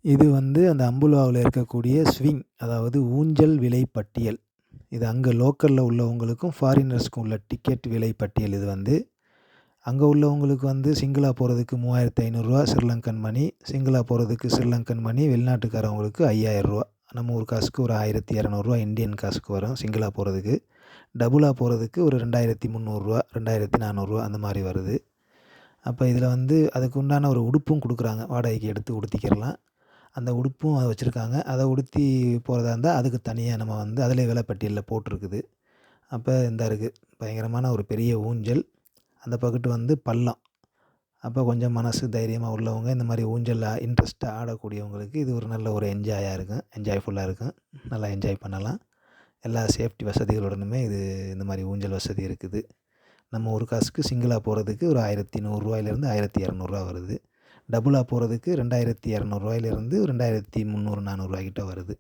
இது வந்து அந்த அம்புலாவுல இருக்கக்கூடிய ஸ்விங், அதாவது ஊஞ்சல் விலை பட்டியல். இது அங்க லோக்கல்ல உள்ளவங்களுக்கும், ஃபாரினர்ஸ்க்கும் உள்ள டிக்கெட் விலை பட்டியல் இது வந்து. அங்க உள்ளவங்களுக்கு வந்து சிங்கிளா போறதுக்கு ரூ. 3500 ஸ்ரீலங்கன் மணி. சிங்கிளா போறதுக்கு ஸ்ரீலங்கன் மணி. வெளிநாட்டுக்காரவங்களுக்கு ரூ. 5000. நம்ம ஊர் காசுக்கு ஒரு ரூ. 1200 இந்தியன் காசுக்கு வரும் சிங்கிளா போறதுக்கு. டபுளா போறதுக்கு ஒரு ரூ. 2300 ரூ. 2400 அந்த மாரி வருது. அப்ப இதில வந்து அதுக்கு உண்டான ஒரு உடுப்பும் குடுக்குறாங்க. வாடகைக்கு எடுத்து உடுத்திக்கிறலாம். அந்த உடுப்பும் வச்சிருக்காங்க. அத உடுத்தி போறதா இருந்தா, அதுக்கு தனியா நம்ம வந்து அதிலே விலைப்பட்டியல்ல போட்டிருக்குது. அப்ப இந்தா இருக்கு. பயங்கரமான ஒரு பெரிய ஊஞ்சல். அந்த பக்கட்டு வந்து பள்ளம். அப்போ கொஞ்சம் மனசு தைரியமா உள்ளவங்க, இந்த மாரி ஊஞ்சல்ல இன்ட்ரெஸ்ட்டா ஆடக்கூடியவங்களுக்கு இது ஒரு நல்ல ஒரு என்ஜாயா இருக்கும். என்ஜாய்ஃபுல்லா இருக்கும். நல்லா என்ஜாய் பண்ணலாம். எல்லா சேஃப்டி வசதிகளுடனுமே இந்த மாரி ஊஞ்சல் வசதி இருக்குது. நம்ம ஊர் காசுக்கு சிங்கிளா போறதுக்கு ஒரு ரூ. 1100லேருந்து ரூ. 1200 வருது. டபுளா போறதுக்கு ரூ. 2200லேருந்து ரூ. 2300, 400 கிட்ட வருது.